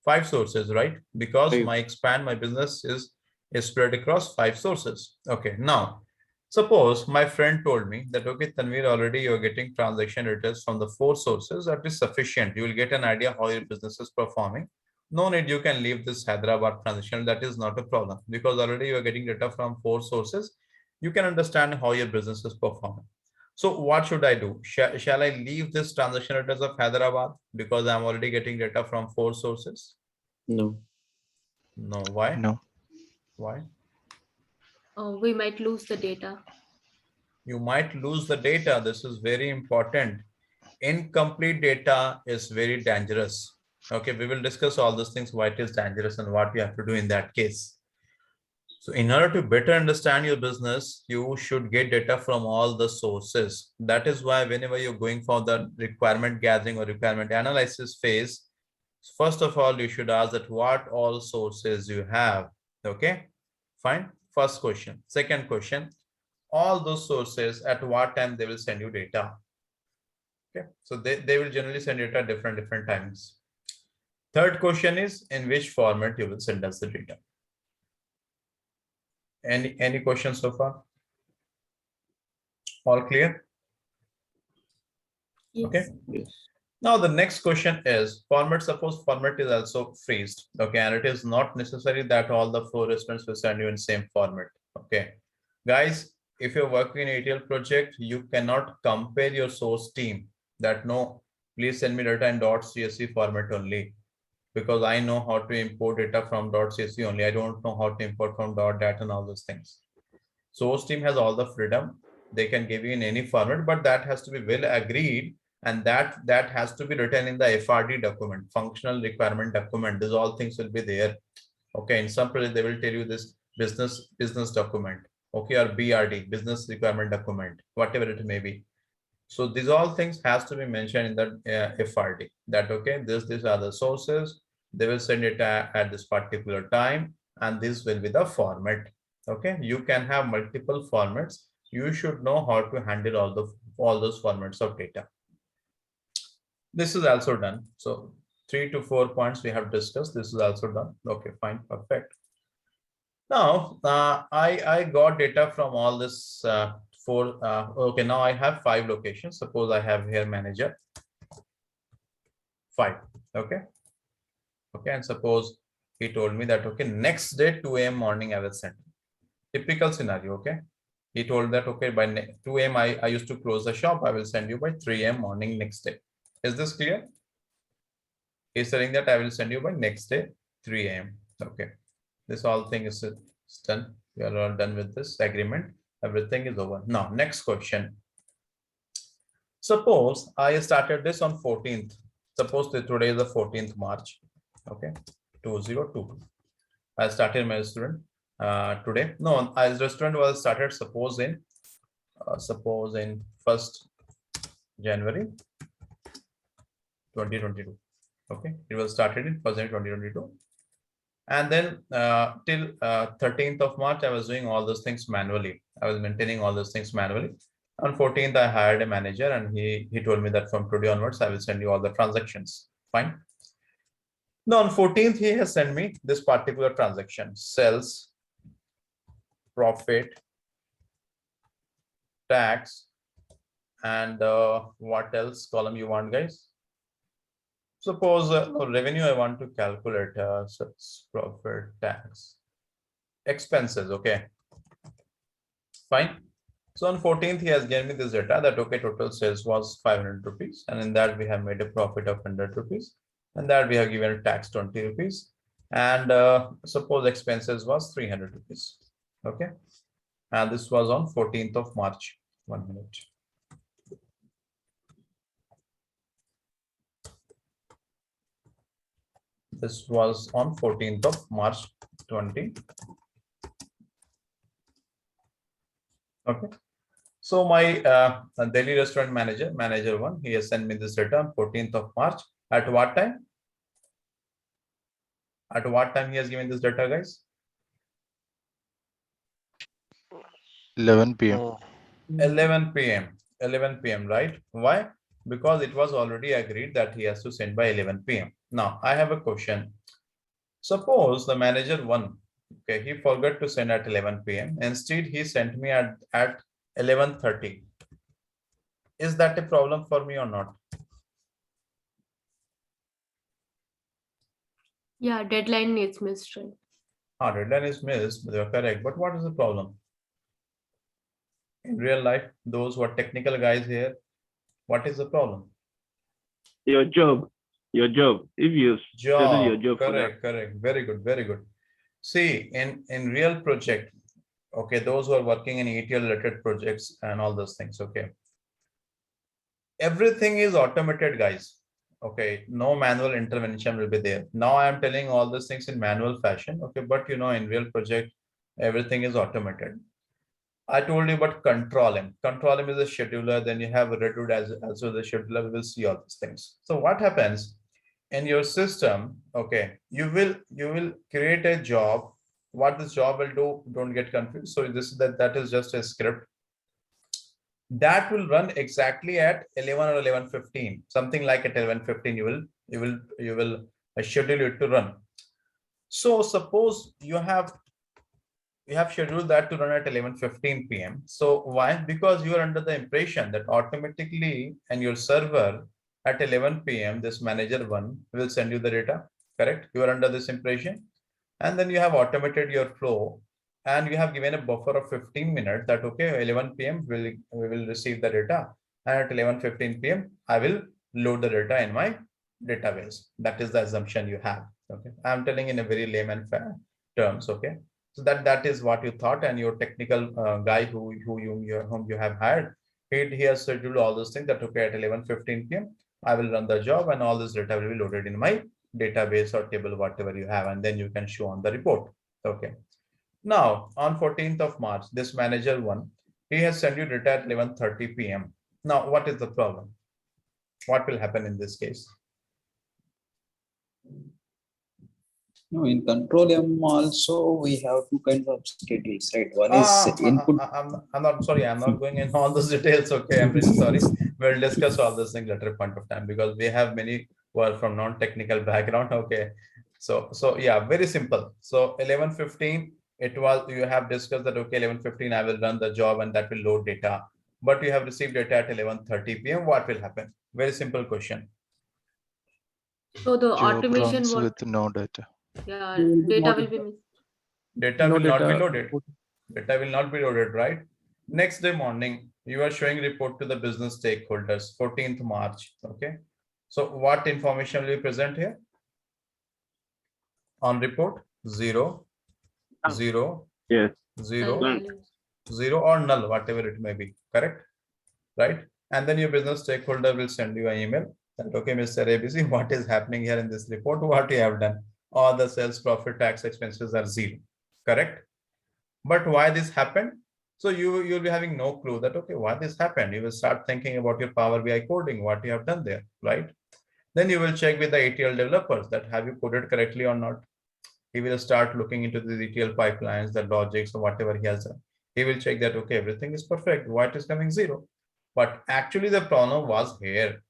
5 sources, right? Because my business is spread across 5 sources. Okay, now suppose my friend told me that, okay, Tanvir, already you're getting transaction details from the 4 sources. That is sufficient. You will get an idea how your business is performing. No need, you can leave this Hyderabad transaction. That is not a problem because already you are getting data from 4 sources. You can understand how your business is performing. So what should I do? Shall I leave this transaction address of Hyderabad because I'm already getting data from 4 sources? No. No. Why? No. Why? We might lose the data. You might lose the data. This is very important. Incomplete data is very dangerous. Okay, we will discuss all those things, why it is dangerous and what we have to do in that case. So in order to better understand your business, you should get data from all the sources. That is why whenever you're going for the requirement gathering or requirement analysis phase, first of all, you should ask that what all sources you have. Okay, fine. First question. Second question, all those sources at what time they will send you data. Okay, so they will generally send data at different times. Third question is in which format you will send us the data. Any questions so far? All clear? Yes. Okay. Yes. Now the next question is format. Suppose format is also freezed. Okay, and it is not necessary that all the 4 restaurants will send you in same format. Okay, guys, if you're working in ETL project, you cannot compare your source team that no, please send me data in .csv format only, because I know how to import data from .csv only. I don't know how to import from .dat and all those things. Source team has all the freedom. They can give you in any format, but that has to be well agreed, and that has to be written in the FRD document, functional requirement document. These all things will be there. Okay, in some project they will tell you this business document, okay, or BRD, business requirement document, whatever it may be. So these all things has to be mentioned in the FRD that, okay, these are the sources. They will send it at this particular time, and this will be the format. Okay, you can have multiple formats. You should know how to handle all those formats of data. This is also done. So 3 to 4 points we have discussed. This is also done. Okay, fine, perfect. Now I got data from all this 4. Okay, now I have 5 locations. Suppose I have here manager 5. Okay, and suppose he told me that, okay, next day 2 a.m. morning I will send. Typical scenario. Okay, he told that, okay, by 2 a.m. I used to close the shop. I will send you by 3 a.m. morning next day. Is this clear? He's saying that I will send you by next day 3 a.m. Okay, This all thing is done. We are all done with this agreement. Everything is over. Now, next question. Suppose I started this on 14th. Suppose that today is the 14th March. Okay, 2022. I started my restaurant today. No, my restaurant was started suppose in 1st January 2022. Okay, it was started in 1st January 2022. And then till 13th of March, I was doing all those things manually. I was maintaining all those things manually. On 14th, I hired a manager and he told me that from today onwards, I will send you all the transactions. Fine. Now on 14th, he has sent me this particular transaction, sales, profit, tax, and what else column you want, guys? Suppose revenue I want to calculate, sales, profit, tax, expenses, okay. Fine. So on 14th, he has given me this data that, okay, total sales was 500 rupees. And in that we have made a profit of 100 rupees. And that we have given a tax 20 rupees. And suppose expenses was 300 rupees. Okay. And this was on 14th of March. 1 minute. This was on 14th of March 20. Okay. So my Delhi restaurant manager one, he has sent me this data on 14th of March. At what time? At what time he has given this data, guys? 11 p.m. 11 p.m. 11 p.m. Right? Why? Because it was already agreed that he has to send by 11 p.m. Now I have a question. Suppose the manager one, okay, he forgot to send at 11 p.m. Instead, he sent me at 11:30. Is that a problem for me or not? Yeah, deadline is missed, right? Deadline is missed, you're correct. But what is the problem? In real life, those who are technical guys here, what is the problem? Your job. If you schedule your job for that. Correct. Very good, very good. See, in real project, okay, those who are working in ETL related projects and all those things, okay. Everything is automated, guys. Okay, no manual intervention will be there. Now I am telling all these things in manual fashion, okay, but you know, in real project, everything is automated. I told you about control him. Control him is a scheduler. Then you have Redwood as also the scheduler. We will see all these things. So what happens in your system? Okay, you will create a job. What this job will do? Don't get confused. So this that is just a script that will run exactly at 11 or 11:15. Something like at 11:15. You will schedule it to run. So suppose you have scheduled that to run at 11:15 p.m. So why? Because you are under the impression that automatically and your server at 11 p.m. this manager one will send you the data. Correct? You are under this impression, and then you have automated your flow, and you have given a buffer of 15 minutes that okay, 11 p.m. we will receive the data, and at 11:15 p.m. I will load the data in my database. That is the assumption you have. Okay, I am telling in a very layman terms. Okay. So that is what you thought, and your technical guy whom you have hired, he has scheduled all those things that okay at 11:15 p.m. I will run the job and all this data will be loaded in my database or table, whatever you have, and then you can show on the report. Okay. Now on 14th of March, this manager one, he has sent you data at 11:30 p.m. Now what is the problem? What will happen in this case? No, in Control M also we have two kinds of schedules, right? One is input. I'm not sorry. I'm not going in all those details. Okay, I'm really sorry. We'll discuss all those things later point of time because we have many who are from non-technical background. Okay, so yeah, very simple. So 11:15, it was you have discussed that okay 11:15 I will run the job and that will load data, but you have received data at 11:30 p.m. What will happen? Very simple question. So the Job automation runs what? with no data. Yeah, data will be missed. Data will not be loaded. Data will not be loaded, right? Next day morning, you are showing report to the business stakeholders, 14th March. Okay. So what information will you present here? On report, 0, zero, Yes. zero, values. zero or null, whatever it may be, correct? Right? And then your business stakeholder will send you an email that, okay, Mr. ABC, what is happening here in this report? What you have done? All the sales, profit, tax expenses are zero, correct? But why this happened? So you'll be having no clue that, okay, why this happened? You will start thinking about your Power BI coding, what you have done there, right? Then you will check with the ETL developers that have you coded correctly or not. He will start looking into the ETL pipelines, the logics, or whatever he has done. He will check that, okay, everything is perfect. Why it is coming zero? But actually the problem was here.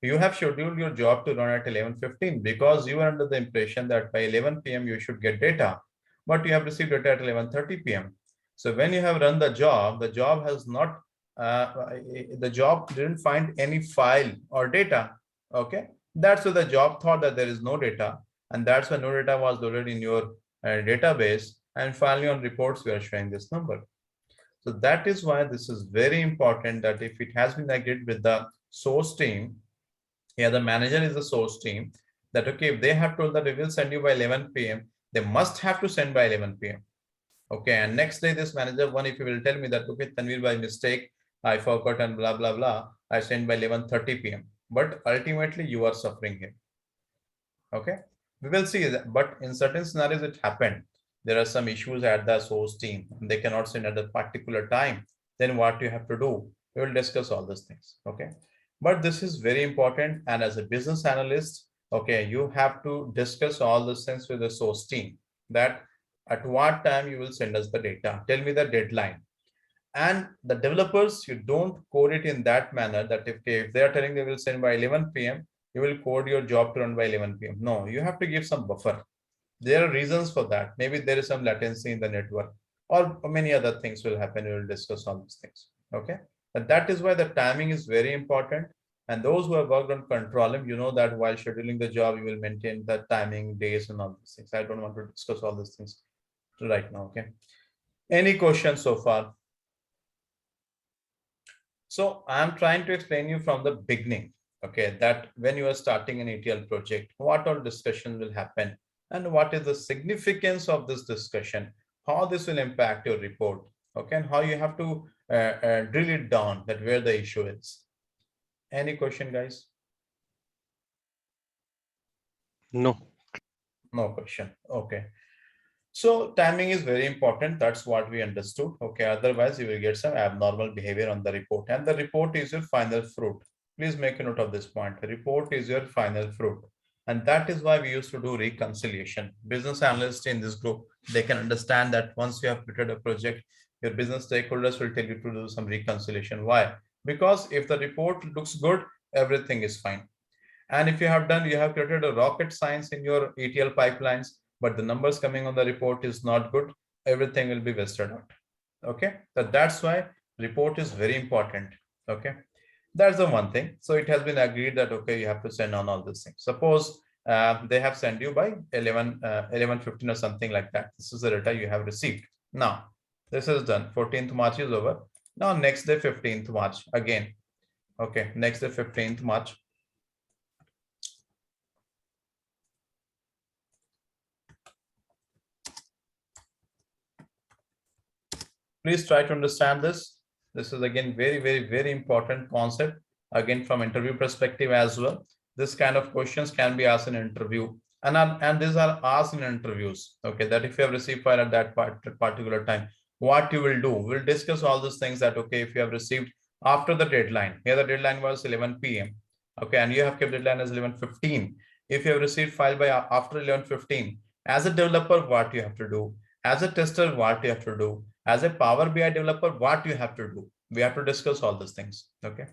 You have scheduled your job to run at 11:15 because you are under the impression that by 11 p.m. you should get data, but you have received data at 11:30 p.m. So when you have run the job has not, the job didn't find any file or data. Okay, that's why the job thought that there is no data, and that's why no data was loaded in your database. And finally, on reports, we are showing this number. So that is why this is very important that if it has been agreed with the source team, yeah, the manager is the source team, that okay, if they have told that we will send you by 11 p.m., they must have to send by 11 p.m. Okay, and next day this manager one, if you will tell me that, okay, Tanvir, by mistake I forgot and blah blah blah, I send by 11:30 p.m., but ultimately you are suffering here. Okay, we will see that, but in certain scenarios it happened. There are some issues at the source team and they cannot send at a particular time. Then what you have to do, we will discuss all these things. Okay, but this is very important, and as a business analyst, okay, you have to discuss all these things with the source team, that at what time you will send us the data, tell me the deadline. And the developers, you don't code it in that manner that if they are telling they will send by 11 p.m., you will code your job to run by 11 p.m. No, you have to give some buffer. There are reasons for that. Maybe there is some latency in the network, or many other things will happen. We will discuss all these things. Okay, but that is why the timing is very important. And those who have worked on controlling, you know that while scheduling the job, you will maintain the timing, days, and all these things. I don't want to discuss all these things right now. Okay, any questions so far? So I'm trying to explain you from the beginning, okay, that when you are starting an ETL project, what all discussion will happen and what is the significance of this discussion, how this will impact your report, okay, and how you have to drill it down that where the issue is. Any question, guys? No. No question. Okay. So timing is very important. That's what we understood. Okay. Otherwise, you will get some abnormal behavior on the report, and the report is your final fruit. Please make a note of this point. The report is your final fruit. And that is why we used to do reconciliation. Business analysts in this group, they can understand that once you have created a project, your business stakeholders will tell you to do some reconciliation. Why? Because if the report looks good, everything is fine. And if you have done, you have created a rocket science in your ETL pipelines, but the numbers coming on the report is not good, everything will be wasted out. Okay, so that's why report is very important. Okay, that's the one thing. So it has been agreed that, okay, you have to send on all these things. Suppose they have sent you by 11:15 or something like that. This is the data you have received. Now, this is done. 14th March is over. Now, next day, 15th March again. Okay, next day, 15th March. Please try to understand this. This is again very important concept, again from interview perspective as well. This kind of questions can be asked in interview, and these are asked in interviews. Okay, that if you have received file at that particular time, what you will do. We'll discuss all these things that, okay, if you have received after the deadline, here the deadline was 11 p.m. Okay, and you have kept deadline as 11:15. If you have received file by after 11:15, as a developer, what you have to do? As a tester, what you have to do? As a Power BI developer, what you have to do? We have to discuss all these things. Okay.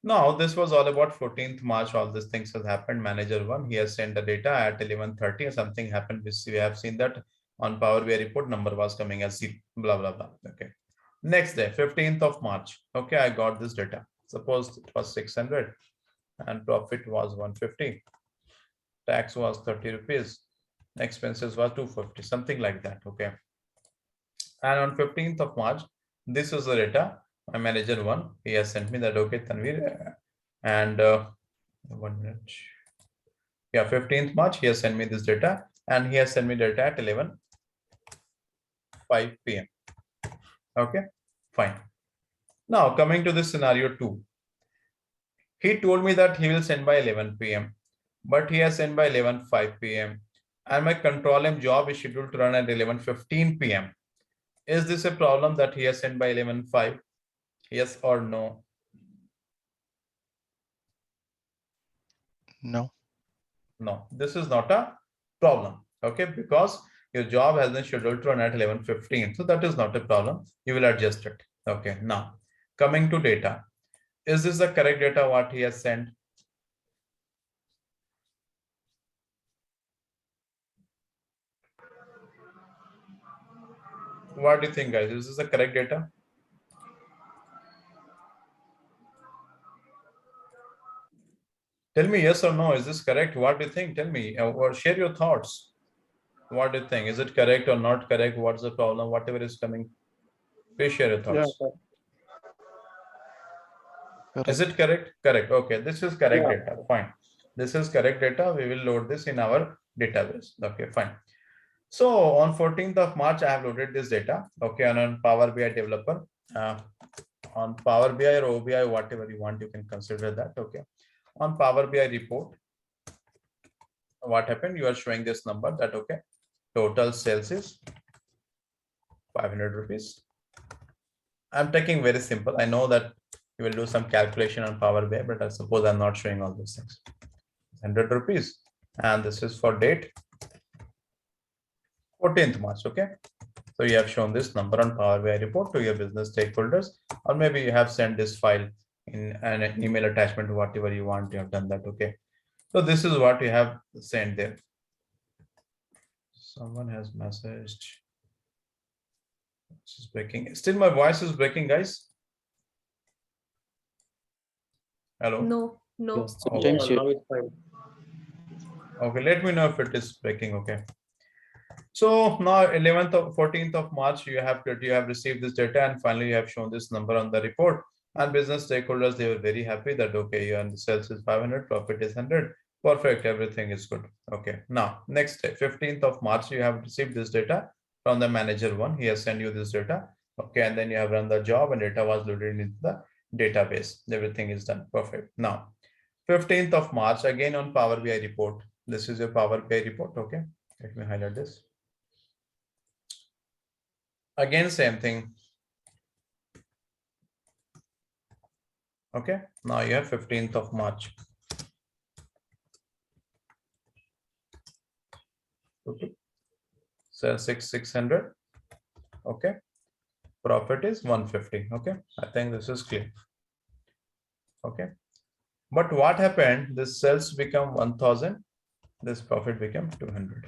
Now, this was all about 14th March. All these things has happened. Manager one, he has sent the data at 11:30 or something happened. We have seen that on Power BI report number was coming as zero, blah, blah, blah. Okay. Next day, 15th of March. Okay, I got this data. Suppose it was 600 and profit was 150. Tax was 30 rupees. Expenses was 250, something like that. Okay. And on 15th of March, this is the data. My manager one, he has sent me that, okay, Tanvir, and 1 minute. Yeah, 15th March, he has sent me this data, and he has sent me data at 11 5 p.m. Okay, fine. Now coming to this scenario 2. He told me that he will send by 11 p.m. but he has sent by 11:05 p.m. and my control M job is scheduled to run at 11:15 p.m. Is this a problem that he has sent by 11:05? Yes or no? No. No, this is not a problem. Okay, because your job has been scheduled to run at 11:15. So that is not a problem. You will adjust it. Okay, now coming to data. Is this the correct data what he has sent? What do you think, guys? Is this the correct data? Tell me yes or no. Is this correct? What do you think? Tell me or share your thoughts. What do you think? Is it correct or not correct? What's the problem? Whatever is coming, please share your Yeah, thoughts. Is Correct. it correct? Correct. Okay, this is correct yeah. data. Fine. This is correct data. We will load this in our database. Okay, fine. So on 14th of March, I have loaded this data. Okay, and on Power BI developer, on Power BI or OBI, whatever you want, you can consider that. Okay. On Power BI report, what happened? You are showing this number that okay, total sales is 500 rupees. I'm taking very simple. I know that you will do some calculation on Power BI, but I suppose I'm not showing all those things. 100 rupees. And this is for date 14th March. Okay. So you have shown this number on Power BI report to your business stakeholders, or maybe you have sent this file in an email attachment, whatever you want, you have done that. Okay. So this is what you have sent there. Someone has messaged. This is breaking. Still my voice is breaking, guys. Hello. No, no. Yes, Okay. sometimes now it's fine. Okay, let me know if it is breaking. Okay. So now 11th of 14th of March, you have received this data, and finally you have shown this number on the report. And business stakeholders, they were very happy that okay, your sales is 500, profit is 100. Perfect, everything is good. Okay. Now next day, 15th of March, you have received this data from the manager one. He has sent you this data. Okay, and then you have run the job and data was loaded into the database. Everything is done. Perfect. Now 15th of March, again on Power BI report. This is your Power BI report. Okay, let me highlight this. Again, same thing. Okay, now you have 15th of March. Okay. So 600. Okay, profit is 150. Okay, I think this is clear. Okay, but what happened? This sales become 1000. This profit became 200.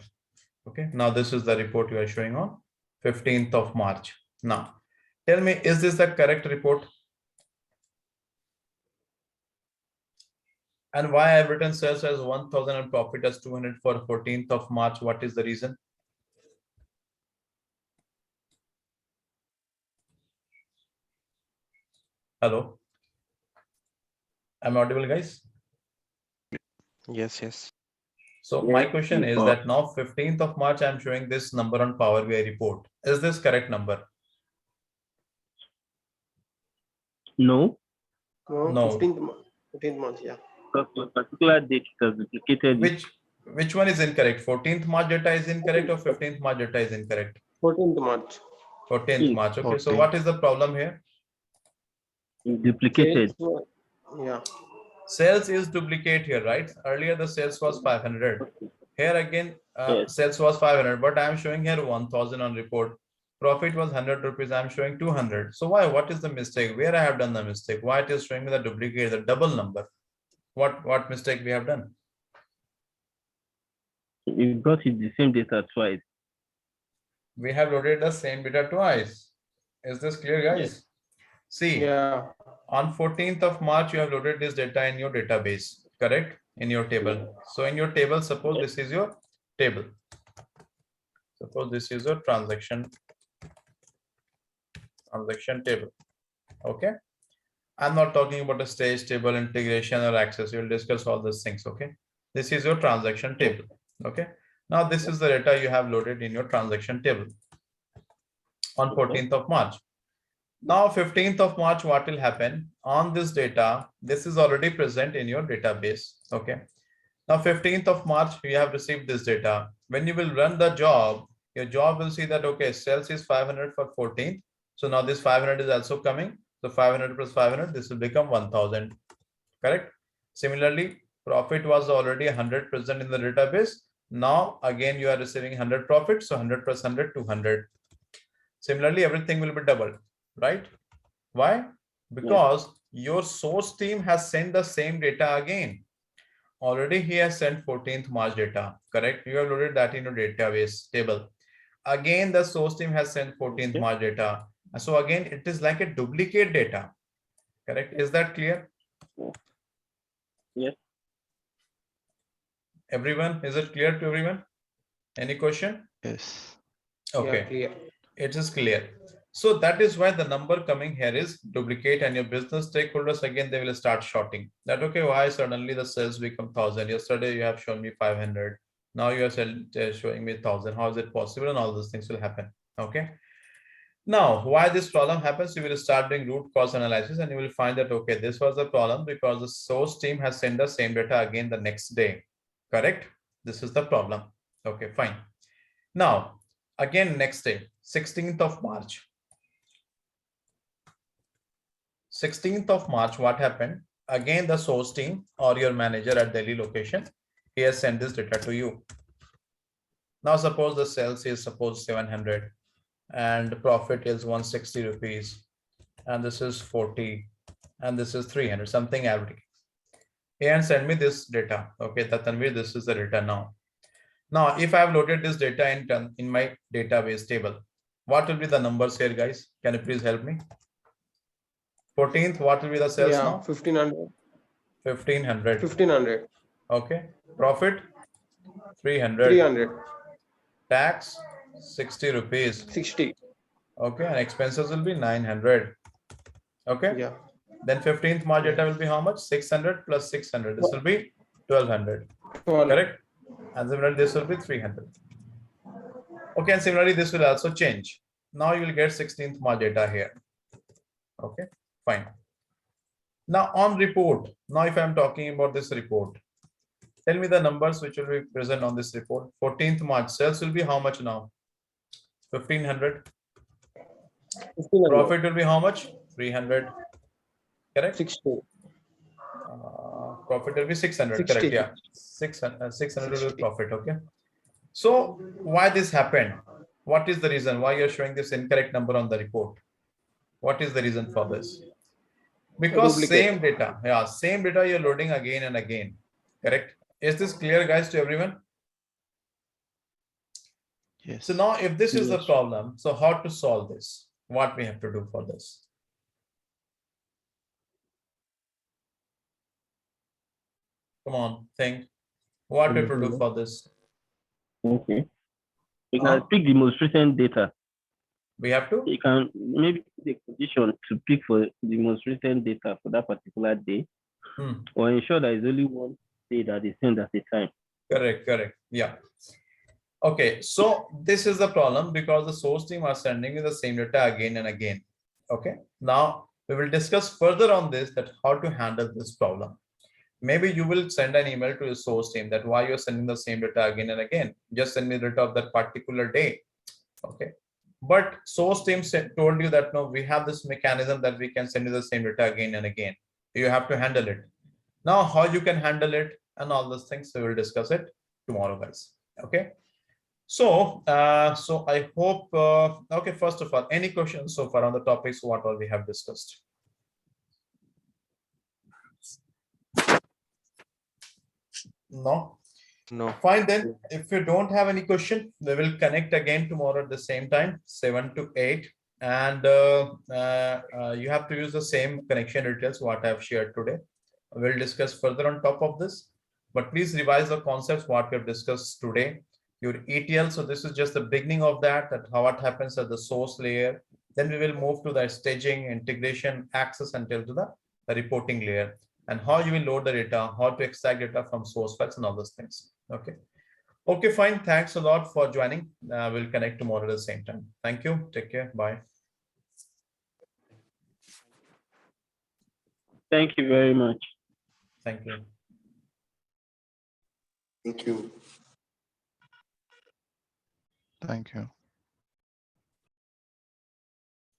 Okay, now this is the report you are showing on 15th of March. Now, tell me, is this the correct report? And why I've written sales as 1000 and profit as 200 for 14th of March? What is the reason? Hello? I'm audible, guys? Yes, yes. So my question is that now 15th of March, I'm showing this number on Power BI report. Is this correct number? No, No. 15th month, yeah. because for a particular date it has duplicated it. Which one is incorrect? 14th March data is incorrect or 15th March data is incorrect? 14th March. 14th March. Okay, so 14th. what is the problem here? Duplicated. Yeah. Sales is duplicate here, right? Earlier the sales was 500. Here again, Yes. sales was 500, but I'm showing here 1000 on report. Profit was 100 rupees. I'm showing 200. So why? What is the mistake? Where I have done the mistake? Why it is showing me the duplicate, the double number? What mistake we have done? You got it the same data twice. We have loaded the same data twice. Is this clear, guys? Yes. See, Yeah. on 14th of March, you have loaded this data in your database, correct? In your table. So in your table, suppose this is your table. Suppose this is your transaction table. Okay. I'm not talking about a stage table, integration or access. We'll discuss all these things. Okay. This is your transaction table. Okay. Now this is the data you have loaded in your transaction table. on 14th of March. Now 15th of March, what will happen on this data? This is already present in your database. Okay. Now 15th of March, we have received this data. When you will run the job, your job will see that, okay, sales is 500 for 14th. So now this 500 is also coming. So 500 plus 500, this will become 1000. Correct. Similarly, profit was already 100% in the database. Now again, you are receiving 100 profit. So 100 plus 100, 200. Similarly, everything will be doubled, right? Why? Because your source team has sent the same data again. Already he has sent 14th March data, correct? You have loaded that in your database table. Again, the source team has sent 14th March data. So again, it is like a duplicate data, correct? Is that clear? Yes. Everyone, is it clear to everyone? Any question? Yes. Okay. Yeah, clear. It is clear. So that is why the number coming here is duplicate, and your business stakeholders, again, they will start shorting that, okay, why suddenly the sales become 1000? Yesterday you have shown me 500. Now you are showing me 1000. How is it possible? And all those things will happen. Okay. Now, why this problem happens, you will start doing root cause analysis, and you will find that, okay, this was the problem because the source team has sent the same data again the next day. Correct? This is the problem. Okay, fine. Now, again, next day, 16th of March. 16th of March, what happened? Again, the source team or your manager at Delhi location, he has sent this data to you. Now, suppose the sales is 700 and profit is 160 rupees, and this is 40, and this is 300, something average. And send me this data. Okay, Tanvir, this is the data now. Now, if I have loaded this data in my database table, what will be the numbers here, guys? Can you please help me? 14th, what will be the sales now? 1500. 1500. 1500. Okay. Profit 300. 300. Tax 60 rupees. 60. Okay. And expenses will be 900. Okay. Yeah. Then 15th March data will be how much? 600 plus 600. This will be 1200. 12. Correct. And similarly, this will be 300. Okay. And similarly, this will also change. Now you will get 16th March data here. Okay. Fine. Now on report. Now if I'm talking about this report, tell me the numbers which will be present on this report. 14th March sales will be how much now? 1500. 1500. Profit will be how much? 300. Correct. 60. Profit will be 600. 60. Correct. Yeah. 600 will be profit. Okay. So why this happened? What is the reason why you're showing this incorrect number on the report? What is the reason for this? Because Duplicate. same data. Yeah. Same data you're loading again and again. Correct. Is this clear, guys, to everyone? Yes. So now if this is the problem, so how to solve this? What we have to do for this? Come on, think. What we have to do for this? Okay. You can pick the most recent data. We have to? You can maybe the condition to pick for the most recent data for that particular day, or ensure that it's only one day that is sent at a time. Correct, correct. Yeah. Okay, so this is the problem because the source team are sending me the same data again and again. Okay, now we will discuss further on this, that how to handle this problem. Maybe you will send an email to your source team that why you're sending the same data again and again. Just send me the data of that particular day. Okay. But source team told you that no, we have this mechanism that we can send you the same data again and again. You have to handle it. Now, how you can handle it and all those things, we will discuss it tomorrow, guys. Okay. So, so I hope, okay, first of all, any questions so far on the topics, what all we have discussed? No? No. Fine then. If you don't have any question, we will connect again tomorrow at the same time, 7 to 8. And you have to use the same connection details what I have shared today. We'll discuss further on top of this. But please revise the concepts what we have discussed today. Your ETL, so this is just the beginning of that how what happens at the source layer. Then we will move to the staging, integration, access until to the reporting layer, and how you will load the data, how to extract data from source files and all those things. Okay. Okay, fine. Thanks a lot for joining. We'll connect tomorrow at the same time. Thank you. Take care. Bye. Thank you very much. Thank you. Thank you. Thank you.